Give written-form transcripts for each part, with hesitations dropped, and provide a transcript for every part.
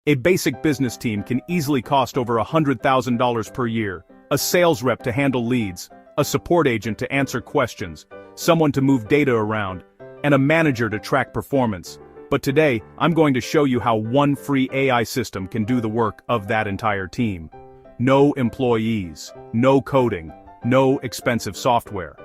A basic business team can easily cost over $100,000 per year. A sales rep to handle leads, a support agent to answer questions, someone to move data around, and a manager to track performance. But today, I'm going to show you how one free AI system can do the work of that entire team. No employees, no coding, no expensive software.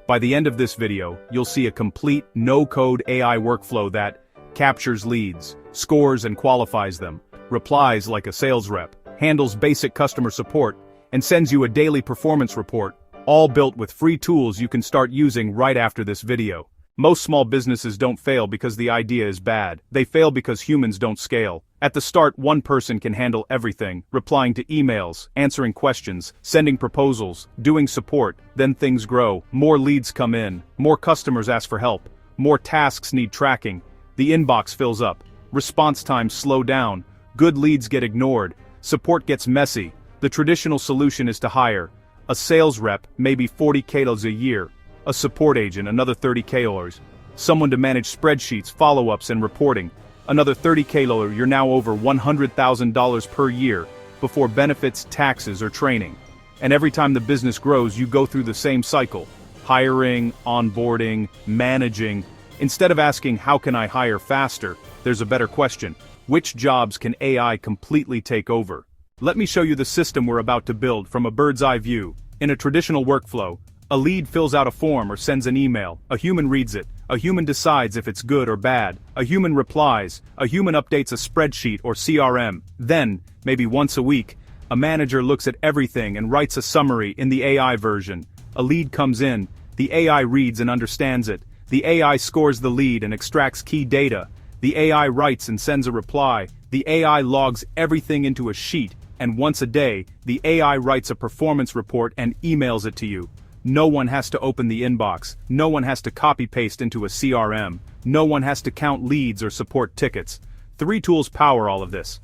By the end of this video, you'll see a complete no-code AI workflow that captures leads, scores and qualifies them, replies like a sales rep, handles basic customer support, and sends you a daily performance report, all built with free tools you can start using right after this video. Most small businesses don't fail because the idea is bad. They fail because humans don't scale. At the start, one person can handle everything, replying to emails, answering questions, sending proposals, doing support. Then things grow. More leads come in. More customers ask for help. More tasks need tracking. The inbox fills up. Response times slow down. Good leads get ignored. Support gets messy. The traditional solution is to hire a sales rep, maybe $40K a year. A support agent, another $30K, someone to manage spreadsheets, follow-ups and reporting, another $30K. You're now over $100,000 per year, before benefits, taxes or training. And every time the business grows, you go through the same cycle. Hiring, onboarding, managing. Instead of asking, how can I hire faster, there's a better question. Which jobs can AI completely take over? Let me show you the system we're about to build from a bird's eye view. In a traditional workflow, a lead fills out a form or sends an email, a human reads it, a human decides if it's good or bad, a human replies, a human updates a spreadsheet or CRM. Then, maybe once a week, a manager looks at everything and writes a summary in the AI version. A lead comes in, the AI reads and understands it, the AI scores the lead and extracts key data, the AI writes and sends a reply, the AI logs everything into a sheet, and once a day, the AI writes a performance report and emails it to you. No one has to open the inbox, no one has to copy-paste into a CRM, no one has to count leads or support tickets. 3 tools power all of this.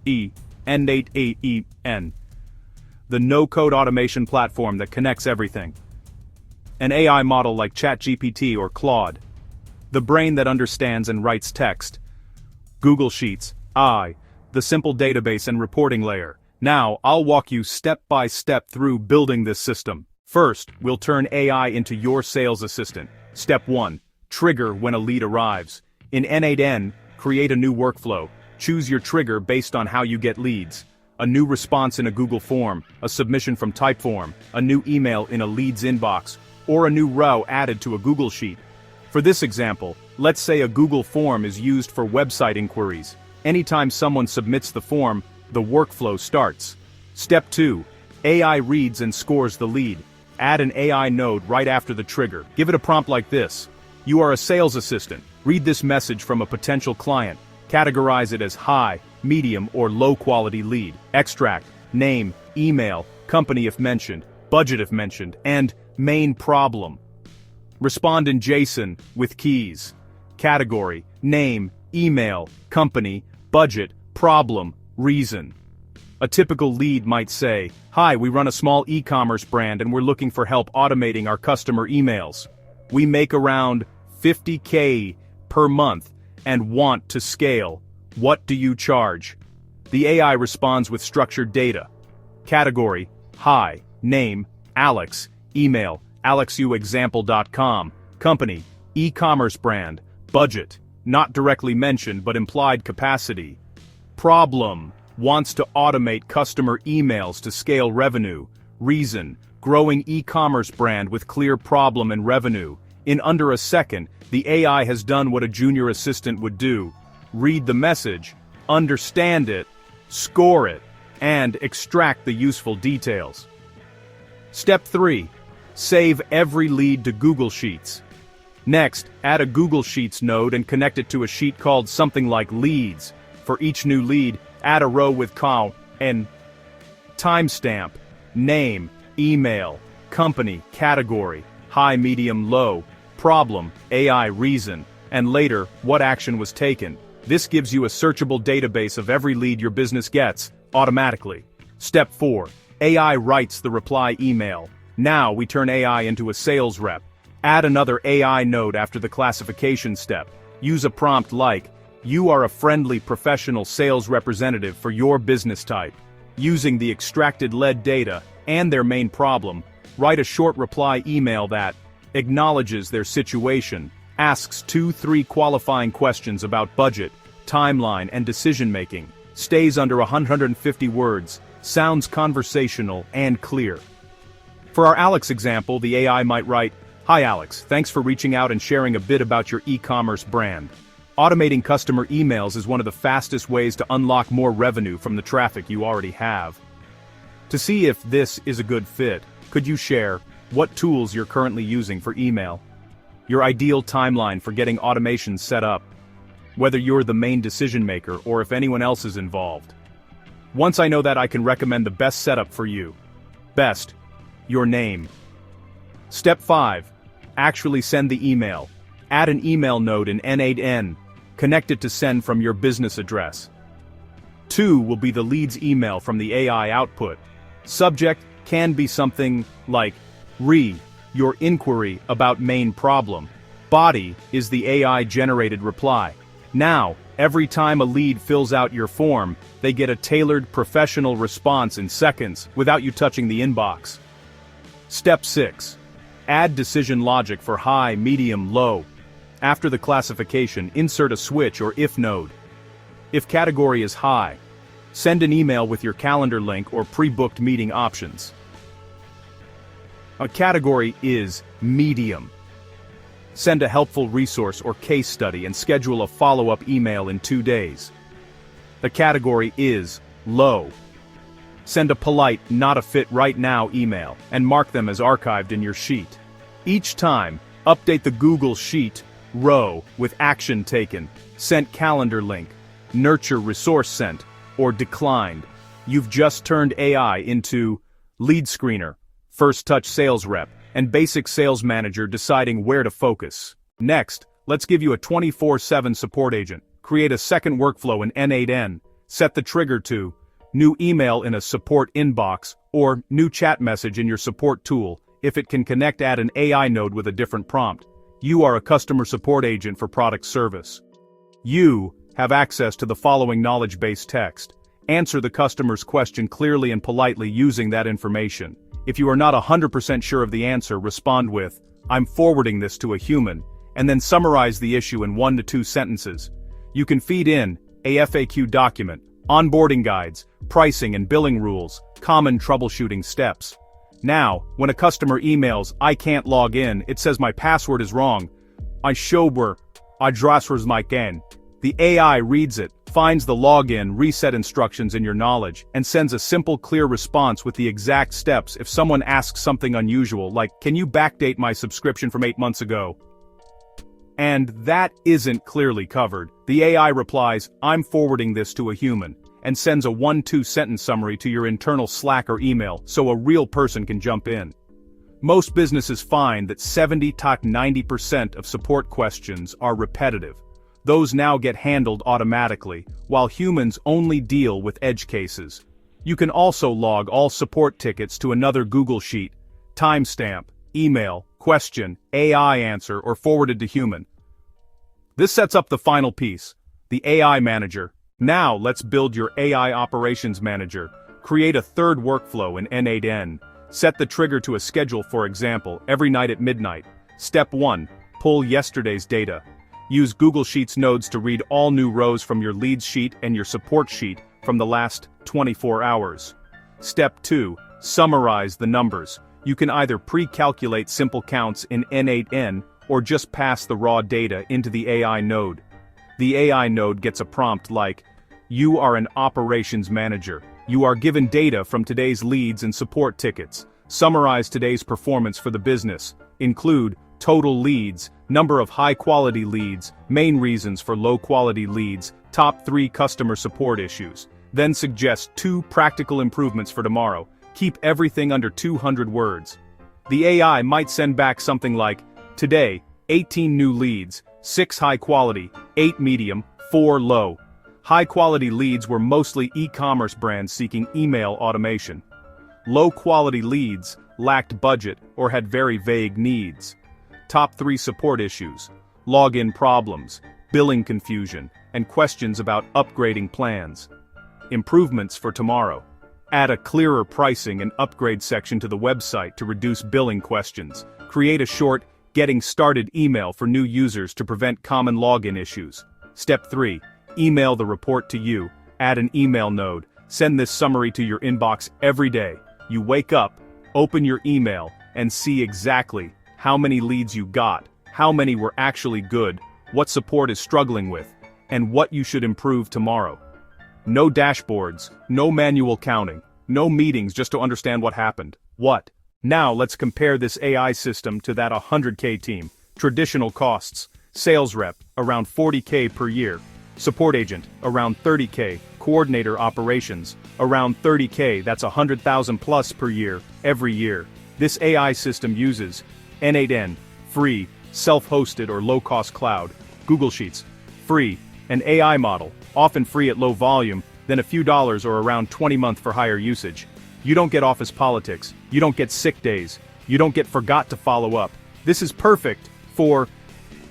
N8AEN. The no-code automation platform that connects everything. An AI model like ChatGPT or Claude. The brain that understands and writes text. Google Sheets, the simple database and reporting layer. Now, I'll walk you step by step through building this system. First, we'll turn AI into your sales assistant. Step 1. Trigger when a lead arrives. In N8N, create a new workflow. Choose your trigger based on how you get leads. A new response in a Google form, a submission from Typeform, a new email in a leads inbox, or a new row added to a Google Sheet. For this example, let's say a Google form is used for website inquiries. Anytime someone submits the form, the workflow starts. Step 2. AI reads and scores the lead. Add an AI node right after the trigger. Give it a prompt like this. You are a sales assistant. Read this message from a potential client. Categorize it as high, medium, or low quality lead. Extract, name, email, company if mentioned, budget if mentioned, and main problem. Respond in JSON with keys. Category, name, email, company, budget, problem, reason. A typical lead might say, "Hi, we run a small e-commerce brand and we're looking for help automating our customer emails. We make around $50K per month and want to scale. What do you charge?" The AI responds with structured data. Category, hi, name, Alex, email, alexuexample.com, company, e-commerce brand, budget, not directly mentioned but implied capacity. Problem, wants to automate customer emails to scale revenue. Reason, growing e-commerce brand with clear problem and revenue. In under a second, the AI has done what a junior assistant would do. Read the message, understand it, score it, and extract the useful details. Step 3. Save every lead to Google Sheets. Next, add a Google Sheets node and connect it to a sheet called something like leads. For each new lead, add a row with call and timestamp, name, email, company, category, high, medium, low, problem, AI reason, and later, what action was taken. This gives you a searchable database of every lead your business gets, automatically. Step 4. AI writes the reply email. Now we turn AI into a sales rep. Add another AI node after the classification step. Use a prompt like, You are a friendly professional sales representative for your business type. Using the extracted lead data and their main problem, write a short reply email that acknowledges their situation, asks 2-3 qualifying questions about budget, timeline, and decision-making, stays under 150 words, sounds conversational and clear. For our Alex example, the AI might write, "Hi Alex, thanks for reaching out and sharing a bit about your e-commerce brand. Automating customer emails is one of the fastest ways to unlock more revenue from the traffic you already have. To see if this is a good fit, could you share what tools you're currently using for email? Your ideal timeline for getting automation set up, whether you're the main decision maker or if anyone else is involved. Once I know that, I can recommend the best setup for you. Best, your name. Step 5. Actually send the email. Add an email node in N8N. Connect it to send from your business address. 2 will be the lead's email from the AI output. Subject can be something like, your inquiry about main problem. Body is the AI-generated reply. Now, every time a lead fills out your form, they get a tailored professional response in seconds without you touching the inbox. Step 6. Add decision logic for high, medium, low. After the classification, insert a switch or if node. If category is high, send an email with your calendar link or pre-booked meeting options. A category is medium. Send a helpful resource or case study and schedule a follow-up email in 2 days. The category is low. Send a polite, not a fit right now email and mark them as archived in your sheet. Each time, update the Google Sheet row with action taken, sent calendar link, nurture resource sent, or declined. You've just turned AI into lead screener, first touch sales rep, and basic sales manager deciding where to focus. Next, let's give you a 24/7 support agent. Create a second workflow in N8N. Set the trigger to new email in a support inbox or new chat message in your support tool. If it can connect, add an AI node with a different prompt. You are a customer support agent for product service. You have access to the following knowledge-based text. Answer the customer's question clearly and politely using that information. If you are not 100% sure of the answer, respond with, "I'm forwarding this to a human," and then summarize the issue in 1 to 2 sentences. You can feed in a FAQ document, onboarding guides, pricing and billing rules, common troubleshooting steps. Now, when a customer emails, "I can't log in, it says my password is wrong. I address my can." The AI reads it, finds the login reset instructions in your knowledge, and sends a simple, clear response with the exact steps if someone asks something unusual like, "Can you backdate my subscription from 8 months ago?" And that isn't clearly covered. The AI replies, "I'm forwarding this to a human," and sends a 1-2 sentence summary to your internal Slack or email so a real person can jump in. Most businesses find that 70–90% of support questions are repetitive. Those now get handled automatically, while humans only deal with edge cases. You can also log all support tickets to another Google Sheet, timestamp, email, question, AI answer, or forwarded to human. This sets up the final piece, the AI manager. Now let's build your AI operations manager. Create a third workflow in N8N. Set the trigger to a schedule, for example, every night at midnight. Step 1. Pull yesterday's data. Use Google Sheets nodes to read all new rows from your leads sheet and your support sheet from the last 24 hours. Step 2. Summarize the numbers. You can either pre-calculate simple counts in N8N or just pass the raw data into the AI node. The AI node gets a prompt like, "You are an operations manager. You are given data from today's leads and support tickets. Summarize today's performance for the business. Include total leads, number of high-quality leads, main reasons for low-quality leads, top 3 customer support issues. Then suggest 2 practical improvements for tomorrow. Keep everything under 200 words." The AI might send back something like, "Today, 18 new leads, 6 high-quality, 8 medium, 4 low." High-quality leads were mostly e-commerce brands seeking email automation. Low-quality leads lacked budget or had very vague needs. Top 3 support issues: login problems, billing confusion, and questions about upgrading plans. Improvements for tomorrow. Add a clearer pricing and upgrade section to the website to reduce billing questions. Create a short, getting started email for new users to prevent common login issues. Step 3. Email the report to you. Add an email node. Send this summary to your inbox every day. You wake up, open your email, and see exactly how many leads you got, how many were actually good, what support is struggling with, and what you should improve tomorrow. No dashboards, no manual counting, no meetings just to understand what happened. What? Now let's compare this AI system to that 100K team. Traditional costs. Sales rep, around 40K per year. Support agent, around 30K. Coordinator operations, around 30K, that's 100,000 plus per year, every year. This AI system uses N8N, free, self-hosted or low-cost cloud, Google Sheets, free, an AI model, often free at low volume, then a few dollars or around 20 month for higher usage. You don't get office politics, you don't get sick days, you don't get forgot to follow up. This is perfect for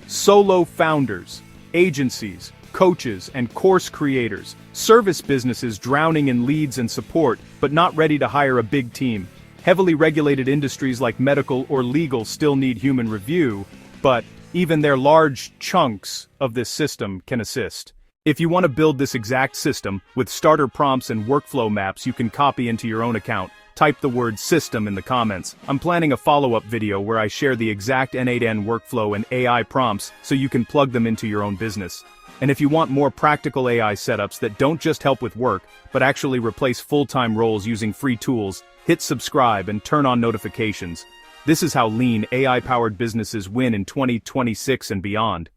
solo founders, agencies, coaches, and course creators, service businesses drowning in leads and support, but not ready to hire a big team. Heavily regulated industries like medical or legal still need human review, but even their large chunks of this system can assist. If you want to build this exact system, with starter prompts and workflow maps you can copy into your own account, type the word system in the comments. I'm planning a follow-up video where I share the exact N8N workflow and AI prompts so you can plug them into your own business. And if you want more practical AI setups that don't just help with work, but actually replace full-time roles using free tools, hit subscribe and turn on notifications. This is how lean, AI-powered businesses win in 2026 and beyond.